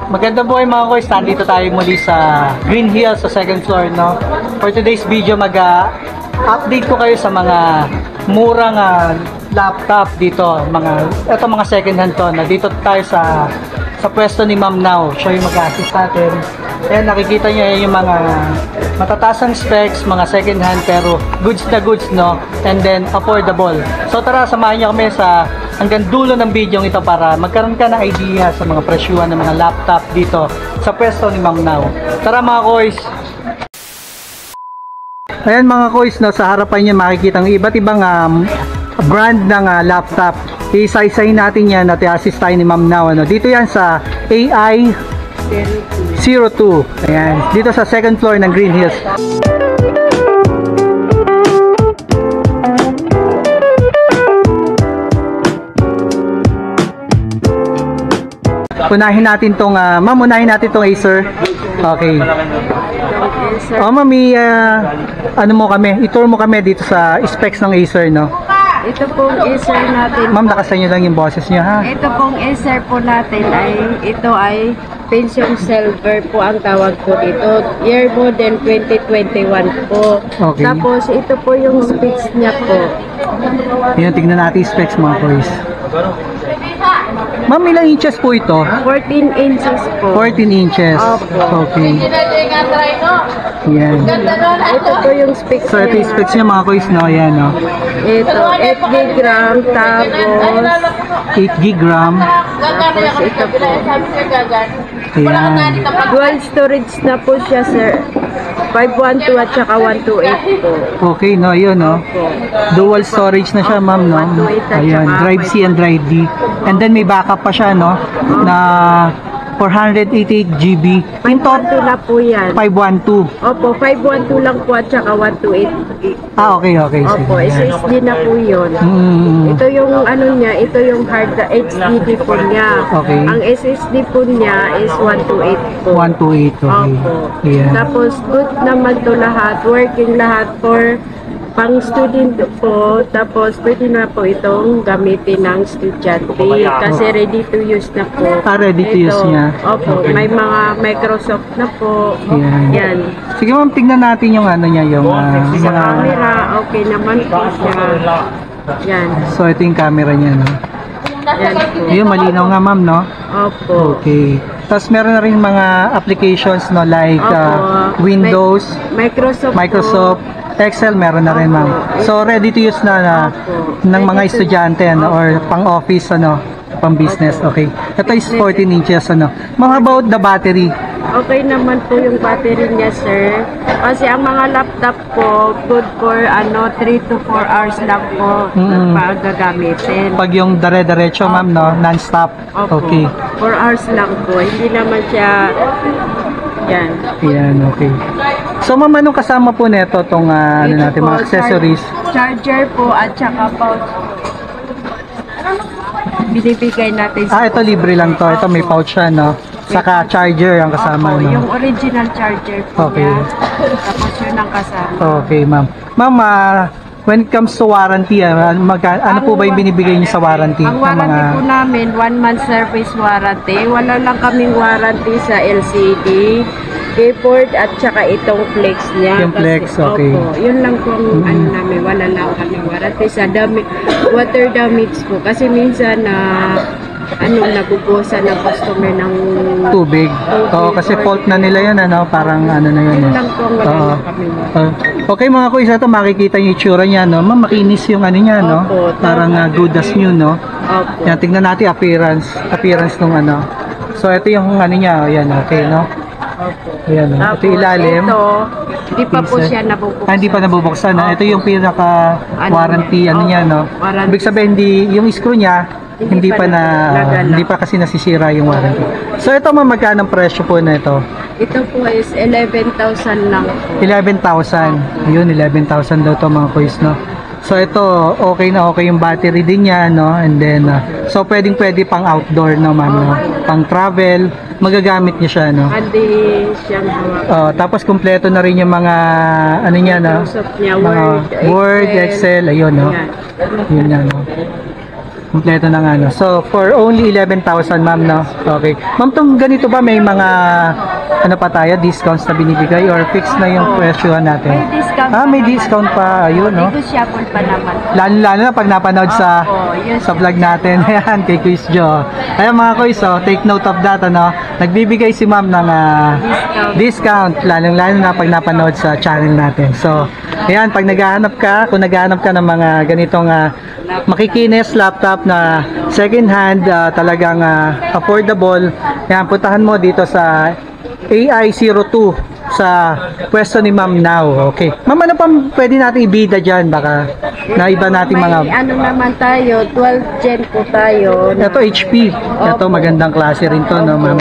Magandang buhay mga kois, nandito tayo muli sa Green Hills sa second floor, no? For today's video, update ko kayo sa mga murang laptop dito, mga second hand to. Nandito tayo sa pwesto ni Ma'am Now. Siya yung mag-assist natin. Ayan, nakikita niyo yung mga matatasang specs, mga second hand pero goods na goods, no? And then affordable. So tara, samahan niyo kami sa hanggang dulo ng video ito para magkaroon ka ng idea sa mga presyuhan ng mga laptop dito sa pwesto ni Ma'am Now. Tara mga kois! Ayan mga kois, no, sa harapan niyo makikita ang iba't ibang brand ng laptop. Isa-isahin natin yan at i-assist tayo ni Ma'am Now. Ano? Dito yan sa AI 02. Ayan, dito sa second floor ng Green Hills. Unahin natin tong Ma'am, unahin natin tong Acer. Okay. Oh, Ma'am, ano mo kami, i-tour mo kami dito sa specs ng Acer, no? Ito pong Acer natin. Ma'am, lakasan niyo lang yung boses niyo, ha? Ito pong Acer po natin ay Pentium Silver po ang tawag po dito. Year model 2021 po. Okay. Tapos ito po yung specs niya po. Yun, tignan natin yung specs mga boys. Ma'am, ilang inches po ito? 14 inches po. 14 inches. Opo. Okay. Yan. Ito po yung specs So, ito yung specs niya mga boys, no? Yan, no? Ito, 8 GB RAM, tapos 8 gig RAM. tapos ito po. Ayan. Dual storage na po siya, sir. 512 at saka 128 po. Okay, no? Yun, no? Dual storage na siya, ma'am, no? Ayan, drive C and drive D. And then may backup pa siya, no? Na 488 GB. In 512 na po yan. 512. Opo, 512 lang po at saka 128. Okay, okay. Opo, SSD na po yun. Ito yung ano niya, ito yung hard HDD po niya. Okay. Ang SSD po niya is 128 po. 128, okay. Opo. Ayan. Tapos good naman to lahat, working lahat for pang student po, tapos pwede na po itong gamitin ng estudyante kasi ready to use na po. Ready to use niya. Opo, Okay. may mga Microsoft na po. Yan. Yan. Sige ma'am, tignan natin yung ano niya, yung Sa mga... camera, okay naman po siya. Yan. So, ito yung camera niya, no? Yan po. Ayun, malinaw nga ma'am, no? Opo. Okay. Tapos meron na rin mga applications, no? Like Opo. Windows, Microsoft. Excel, meron na rin ma'am. So, ready to use na ng mga estudyante, ano? Or pang-office, ano? Pang-business, okay. Ito is 14 inches, ano? Ma'am, about the battery? Okay naman po yung battery niya, sir. Kasi ang mga laptop po, good for 3 to 4 hours lang po gagamitin. Pag yung dire-diretso, ma'am, no? Non-stop. Opo. Okay. 4 hours lang po. Hindi naman siya, yan. Yan, okay. So, ma'am, anong kasama po nito itong ano Ito natin, po, mga accessories? Charger po at saka pouch. Binibigay natin sa Ito libre lang to. Ito may pouch siya, no? Saka charger ang kasama, Opo, no? yung original charger po Okay. niya. Tapos yun ang kasama. Okay, ma'am. Ma'am, when it comes to warranty, ano po ba yung binibigay niyo sa warranty? Ang warranty po namin, 1 month service warranty. Wala lang kaming warranty sa LCD, keyboard at saka itong flex niya. Yung flex, okay. Opo, yun lang po ang ano namin, wala lang kaming warranty sa water damage po. Kasi minsan nagubusan ng customer ng Tubig. Oo, kasi fault na nila yun, ano? Parang ano na yun. yun lang po ang wala lang kaming Okay mga kuis, ito makikita yung itsura niya, no? Ma'am, makinis yung ano niya, no? Opo, Parang good as new, no? Opo. Yan, tignan natin appearance nung ano. So, ito yung ano niya, yan, okay, no? Opo. Ayan, no? Ito yung ilalim. Ito, hindi pa po siya nabubuksan. Hindi pa nabubuksan, no? Ito yung pinaka warranty, ano niya, no? Warranty. Ibig sabihin, yung screw niya, hindi pa kasi nasisira yung warranty. So, ito magkano ang presyo po na ito? Ito po is 11,000 lang po. 11,000. Yun, 11,000 daw to mga kuis, no? So, ito, okay na okay yung battery din niya, no? And then, so, pwede pang outdoor, no, ma'am, no? Pang travel, magagamit niya siya, no? Hindi siyang Tapos, kumpleto na rin yung mga, ano niya, no? Microsoft niya, Mga Word, Excel, ayun, no? Yan. Yun yan, no? Kompleto ng ano. So, for only 11,000, ma'am, no? Okay. Ma'am, tong ganito ba may mga ano pa tayo, discounts na binibigay or fixed na yung presyohan natin? May discount May pa discount pa. Ayun, no? Negotiable pa naman. Lalo na pag napanood sa Yun. sa vlog natin. Ayan, kay Quiz Jo. Ayan mga Quiz, take note of that, ano? Nagbibigay si ma'am ng discount, lalong-lalo na pag napanood sa channel natin. So, ayan, pag naghahanap ka, kung naghahanap ka ng mga ganitong makikinis laptop na second hand, talagang affordable, ayan, puntahan mo dito sa AI02 sa pwesto ni Ma'am Now. Okay. Ma'am, ano pa pwede natin ibida dyan? Baka naiba natin mga... May ano naman tayo, 12 Gen po tayo. Ito HP. Ito magandang klase rin to, no, ma'am?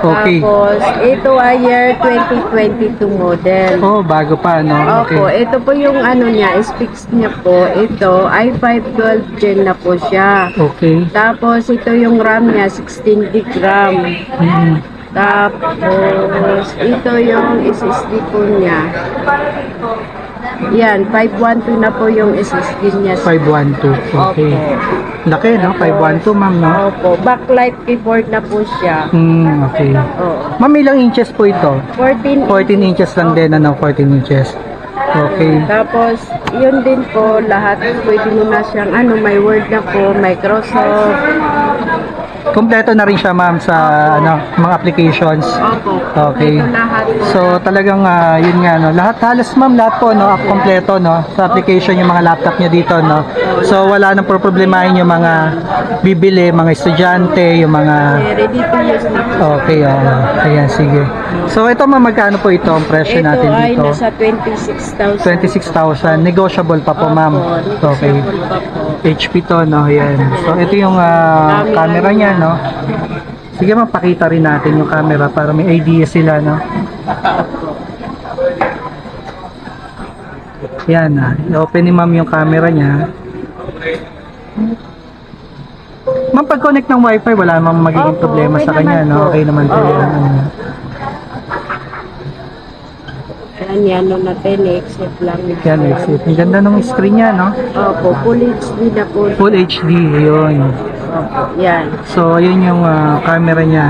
Okay. Tapos, ito ay year 2022 model. Oh, bago pa, no? Okay. Opo, ito po yung ano niya, specs niya po. Ito, i5 12 Gen na po siya. Okay. Tapos, ito yung RAM niya, 16 gig RAM. Tapos, ito yung SSD po niya. Yan, 512 na po yung SSD niya. 512. Okay. Laki, no? 512, ma'am, no? Opo, backlight keyboard na po siya. Okay. Oo. Ma'am, ilang inches po ito? 14. 14 inches lang din, ano? 14 inches. Okay. Tapos, yun din po, lahat pwede mo na siyang, may Word na po, Microsoft. Kompleto na rin siya, ma'am, sa mga applications. Opo, Okay. ito lahat po. So talagang yun nga, no, lahat halos ma'am, lahat po, no, kompleto, no, sa application yung mga laptop niya dito, no. So wala nang problemahin yung mga bibili, mga estudyante, yung mga Ready to use na po. okay, ayan, sige. So ito ma'am, magkano po ito ang presyo Ito natin ay dito? nasa 26,000. 26,000, negotiable pa po, ma'am. Opo, Okay. negotiable pa po. HP to, no, ayan. So ito yung camera niya, no. Sige, mapakita rin natin yung camera para may idea sila, no. Yan, i-open ni ma'am yung camera niya. Ma'am, pag-connect ng wifi, wala namang magiging Opo, problema okay sa kanya, naman no? po. Okay naman po Oo. yan. Yan, natin, exit lang. Yan, exit. Ang ganda ng screen niya, no? Opo, Full HD na po. Full HD, yun. Opo, yan. So, ayun yung camera niya.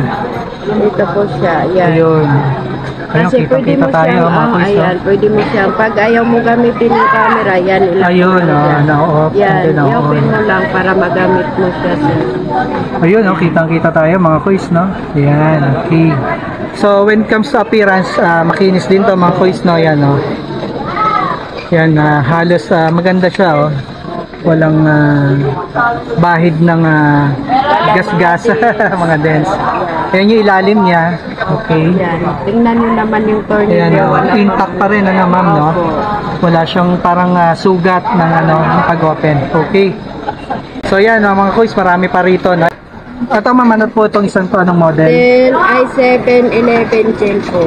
Ito po siya, yan. Ayun. Ayun, Kasi pwede kita-kita mo tayo, siyang, mga kuys, no? ayan, pwede mo siyang, pag ayaw mo gamitin yung camera, yan, ilagay Ayun, mo dyan. na-off. Yan, and then na-on. i-open mo lang para magamit mo siya. Ayun, kitang-kita tayo, mga kuys, no? Yan, okay. So, when it comes to appearance, makinis din to, mga kuys, no? Yan, no? Yan, halos maganda siya, oh. Walang bahid ng gas-gas, mga dents. Ayan yung ilalim niya. Okay. Yan, tingnan nyo naman yung tornilyo. Ayan, Wala intact pa rin, ano, ma'am, no? Wala siyang parang sugat ng pag-open. Okay. So, yan, mga kuys, marami pa rito, no? Ito, ma'am, ano po itong isang to, anong model? Then, i7 11 Gen po.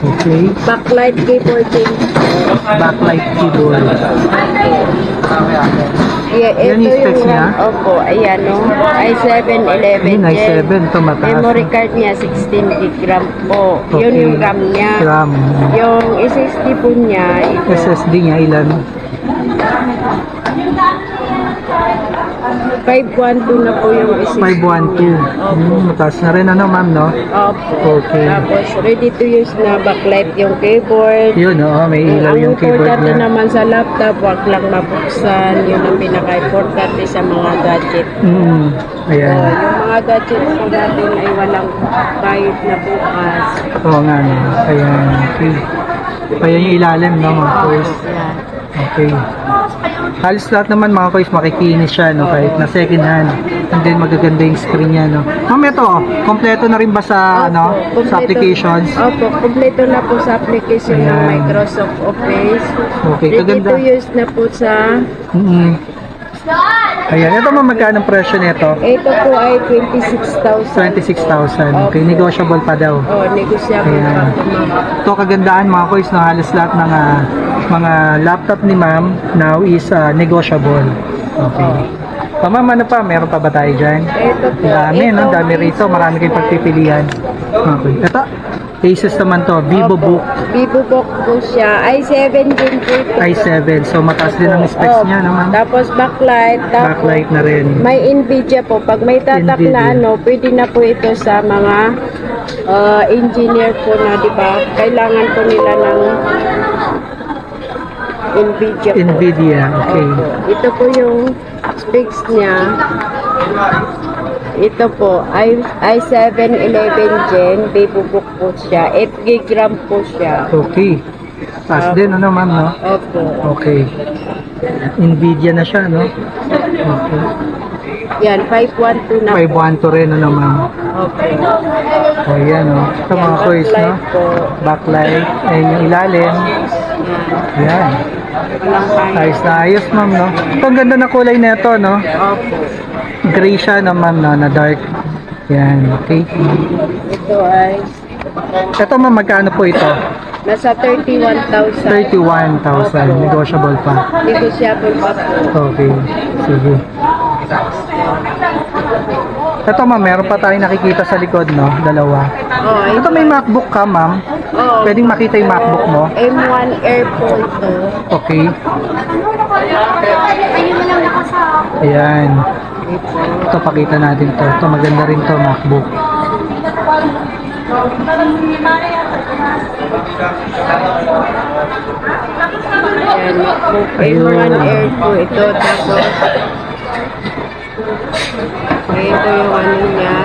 Okay. Backlight keyboard din. Backlight keyboard. Yeah, Yan ito yung specs yung niya? Opo, ayan o. i7 11 Yun, Gen. i7, ito mataas. Memory card niya 16 gig RAM po. Yun Okay. yung RAM niya. RAM. Yung SSD po niya, ito. SSD niya, ilan? 512 na po yung SSD. 512. Mataas na rin, ano, ma'am, no? Opo. Okay. Tapos, ready to use na backlight yung keyboard. Yun, may ilaw yung keyboard Ang importante niya. naman sa laptop, wag lang mabuksan. Yun ang pinaka-importante sa mga gadget. Ayan. Yung mga gadget po natin ay walang kahit na bukas. Oo nga, no? Ayan. Okay. Ayan yung ilalim, no, mga kuys? Yan. Okay. Halos lahat naman, mga kuys, makikinis siya, no? Kahit na second hand. And then, magaganda yung screen niya, no? Ma'am, ito, kompleto na rin ba sa, Opo, sa applications? Opo, kompleto na po sa application ng Ayan. Microsoft Office. Okay, Ready kaganda. to use na po sa... Ayan, ito ma'am, magkano ang presyo nito? Ito po ay 26,000. 26,000. Okay, negotiable pa daw. Oh, negosyable Ayan. pa po, ma'am. Ito kagandaan, mga kuys, no, halos lahat ng mga laptop ni ma'am now is negotiable. Okay. Ma'am, ano pa? Meron pa ba tayo dyan? Ito po. Dami, no? Ito, Dami rito. Marami kayong pagpipilian. Okay. Ito, Asus naman to. Vivo Opo. Book Vivo Book po siya. i7 din po ito. i7. So, mataas din ang specs Opo. niya, no, ma'am? Tapos backlight. Tapos Backlight na rin. may Nvidia po. Pag may tatak Nvidia. na ano, pwede na po ito sa mga engineer po na, di ba? Kailangan po nila ng Nvidia po. Nvidia. Okay. Opo. Ito po yung specs niya. Ito po, i7 11 Gen, Vivo Book po siya. 8 GB RAM po siya. Okay. Taas din, ano, ma'am, no? Opo. Okay. Nvidia na siya, no? Okay. Yan, 512 na po. 512 rin, ano, ma'am? Opo. O, yan, no? Ito mga coins, no? Backlight po. Backlight. Ayun yung ilalim. Yan. Walang kaya. Ayos na ayos, ma'am, no? Ito, ang ganda na kulay na ito, no? Opo. Gray siya, no, ma'am, no? Na dark. Yan, okay. Ito ay Ito, ma'am, magkano po ito? nasa 31,000. 31,000. Negotiable pa. Negotiable pa po. Okay. Sige. Ito, ma'am, meron pa tayong nakikita sa likod, no? Dalawa. Oh, Ito, may MacBook ka, ma'am. Oh, Pwedeng makita yung MacBook mo. M1 Air po ito. Okay. Ayan. Ito, pakita natin to. Ito, maganda rin to, MacBook. Ayan, MacBook M1 Air po ito. Tapos, ito yung ano niya.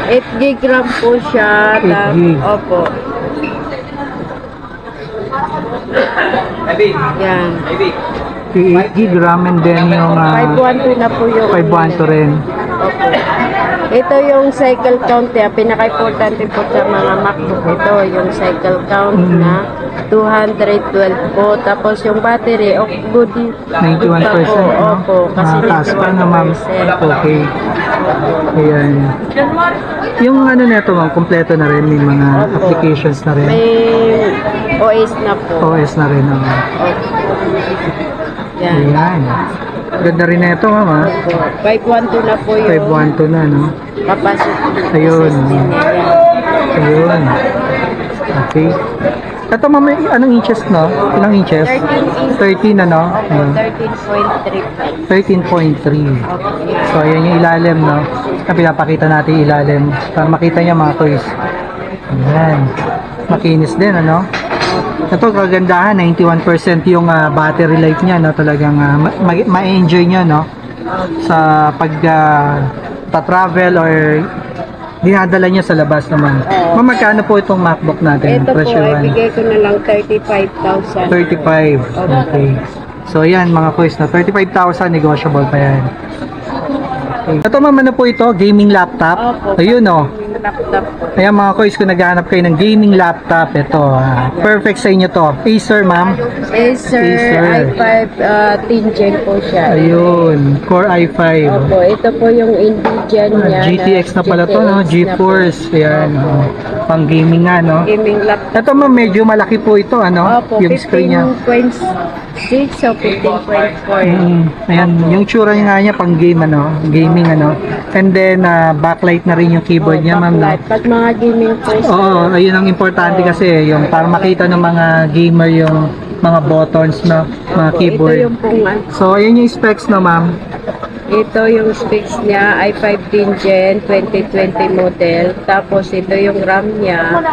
8 GB RAM po siya. 8 gig. Opo. Yan. 8 gig RAM and then yung 512 na po yung 512 rin. Opo. Ito yung cycle count niya. Pinaka-importante po sa mga MacBook ito. Yung cycle count na 212 po. Tapos yung battery, good. 91%, good pa po. no? Opo. Kasi Taas pa na, ma'am. 91%. Okay. Ayan. Yung ano neto, ma'am, kompleto na rin. May mga Opo. applications na rin. May OS na po. OS na rin. Opo. Yan. Ayan. Ganda rin na ito, ma'am, ha? Opo. 512 na po yung 512 na, no? kapasok. Ayun. Ayun. Okay. Ito, ma'am, may anong inches, no? Ilang inches? 13, ano? Opo, Ayan. 13.35. 13.3. Okay. So, ayan yung ilalim, no? Pinapakita natin yung ilalim para makita niya, mga kuys. Ayan. Makinis din, ano? Ito, kagandahan, 91% yung battery life niya, no? Talagang ma-enjoy niya, no? Sa pag pa-travel or dinadala niya sa labas naman. Ma'am, magkano po itong MacBook natin? Ito po, Presyohan? ibigay ko na lang 35,000. 35. Okay. So, yan, mga kuys, na 35,000, negotiable pa yan. Okay. Ito, ma'am, ano po ito? Gaming laptop? Opo. Ayun, oh. Laptop po. Ayan, mga kuys, kung naghahanap kayo ng gaming laptop, ito, perfect sa inyo to. Acer, ma'am. Acer Acer. i5 10 Gen po siya. Ayun, Core i5. Opo, ito po yung Nvidia niya. GTX na pala to, no? GTX na GeForce. Ayan, oh. Pang gaming nga, no? po. Gaming laptop. Ito, ma'am, medyo malaki po ito, ano? Opo, Yung screen niya. 15.6 o 15.4. Ayan, yung tsura niya nga niya pang game, ano? Gaming, ano? And then, backlight na rin yung keyboard niya, ma'am, no? Backlight. Pag mga gaming po. Oo, ayun ang importante kasi, yung para makita ng mga gamer yung mga buttons, no? Mga keyboard. Ito yung pong, So, ayun yung specs, no, ma'am? ito yung specs niya, i5 10 Gen 2020 model. Tapos ito yung RAM niya,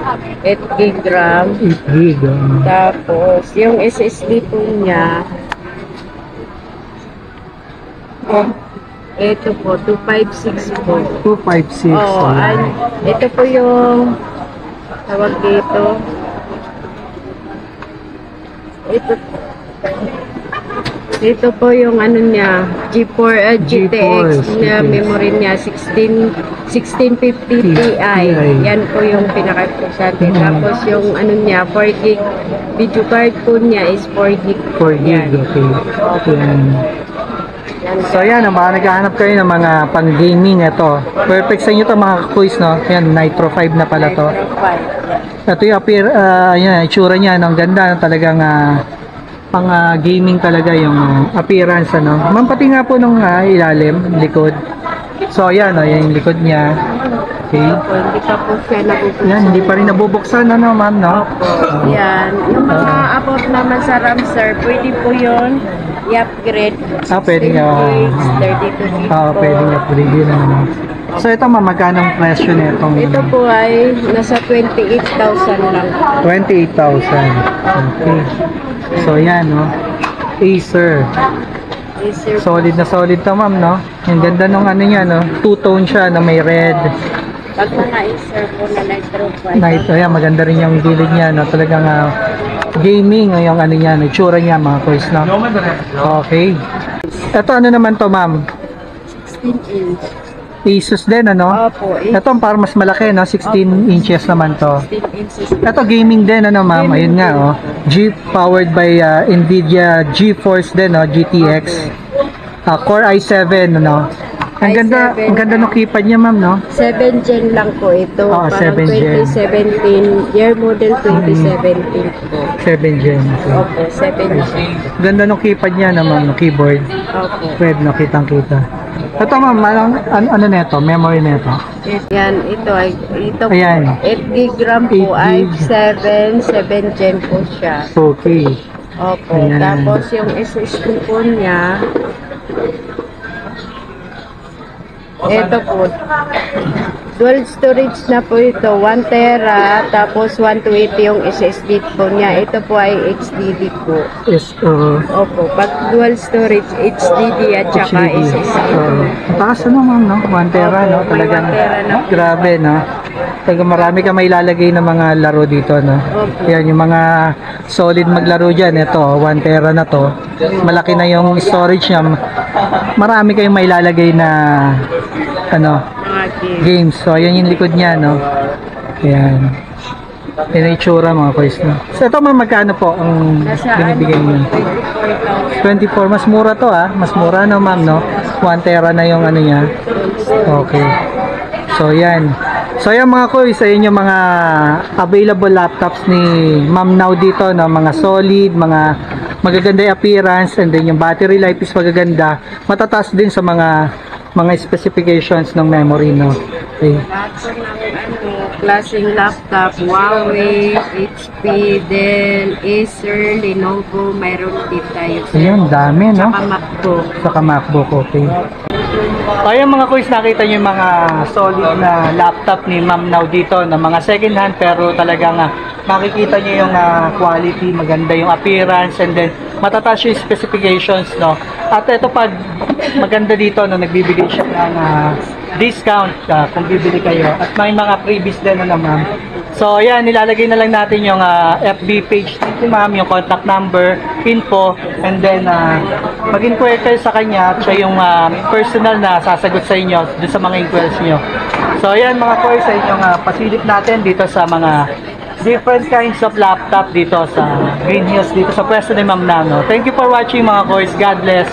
8 GB RAM. 8 gig. Tapos yung SSD po niya, ito po, 256 po. 256. Oo, ito po yung tawag dito. Ito po yung ano niya, GTX GeForce, na GTX. memory niya, 1650 Ti. Yan po yung pinaka-importante. Tapos yung ano niya, 4 gig video card po niya is 4 gig. 4 gig, Yan. okay. Yan. Yan. So ayan, baka naghahanap kayo ng mga pang-gaming ito. Perfect sa inyo to mga quiz, no? Ayan, Nitro 5 na pala to. Ito yung appear, ayan, itsura niya, ang ganda, talagang pang gaming talaga yung appearance, ano. Ma'am, pati nga po nung ilalim, likod. So, ayan, yan yung likod niya. Okay. Opo, hindi pa po siya nabubuksan. Yan, hindi pa rin nabubuksan, ano, ma'am, no? Yan. Yung mga about naman sa RAM, sir, pwede po yun i-upgrade. Pwede nga. 32 gig po. Pwede nga po rin yun, ano. So, ito, ma'am, magkano ang presyo nitong Ito po ay nasa 28,000 lang. 28,000. Okay. So, yan, no? Acer. Yes, sir. Solid na solid to, ma'am, no? Yung ganda nung ano niya, no? Two-tone siya, no? May red. Pag mga Acer po na light profile. Night, ayan, maganda rin yung gilid niya, no? Talagang gaming, yung ano niya, no? Itsura niya, mga kois, no? Okay. Ito, ano naman to, ma'am? 16 inch. Asus din, ano? Opo, Ito, parang mas malaki, no? 16 inches naman to. 16 inches. Ito, gaming din, ano, ma'am? Ayun nga, oh. Powered by NVIDIA GeForce din, no? GTX. Core i7, ano? Ang ganda ng keypad niya, ma'am, no? 7 gen lang po ito. Oo, Parang 7 gen. 2017, year model 2017 po. 7 gen. Opo, 7 gen. Ganda ng keypad niya naman, no? Keyboard. Opo. Red, no? Kitang-kita. Ito, ma'am, ano neto? Memory neto? Yan, ito po, Ayan. 8 gig RAM 8 po, gig. i7, 7 gen po siya. Okay. Opo, Ayan. tapos yung SSD po niya, ito po, dual storage na po ito, 1 tera, tapos 128 yung SSD po niya. Ito po ay HDD po. Yes, Opo, pag dual storage, HDD at saka HDD. SSD. Taas ano, ma'am, no? 1 tera, no? Opo, may Talagang 1 tera na. grabe, no? Talagang marami ka may ilalagay ng mga laro dito, no? Opo. Yan, yung mga solid maglaro dyan. Ito, 1 tera na to. Malaki na yung storage niya. Marami kayong may ilalagay na ano, Mga game. games. So, ayan yung likod niya, no? Ayan. Yan ang itsura, mga boys, no? So, ito, ma'am, magkano po ang Nasa binibigay niyo? 24,000. 24. Mas mura to, Mas mura, no, ma'am, no? 1 tera na yung ano niya. Okay. So, yan. So, yan, mga koys, ayun yung mga available laptops ni Ma'am Now dito, no? Mga solid, mga magaganda yung appearance, and then yung battery life is magaganda. Matataas din sa mga specifications ng memory, no? Okay. Lahat po ng klaseng laptop, Huawei, HP, Dell, Acer, Lenovo, mayroon din tayo. Ayun, dami, no? Saka MacBook. Saka MacBook, okay. Ayan, mga kuys, nakita nyo yung mga solid na laptop ni Ma'am Now dito, na mga second hand, pero talagang makikita nyo yung quality, maganda yung appearance, and then matataas yung specifications, no? At ito, pag maganda dito, no, nagbibigay siya ng discount kung bibili kayo, at may mga freebies din, ano, ma'am. So, ayan, nilalagay na lang natin yung FB page ni ma'am, yung contact number, info, and then mag-inquire kayo sa kanya, at siya yung personal na sasagot sa inyo dun sa mga inquiries nyo. So, ayan, mga koys, sa inyong pasilip natin dito sa mga different kinds of laptop dito sa Green Hills, dito sa pwesto ni Ma'am Nano. Thank you for watching, mga koys. God bless.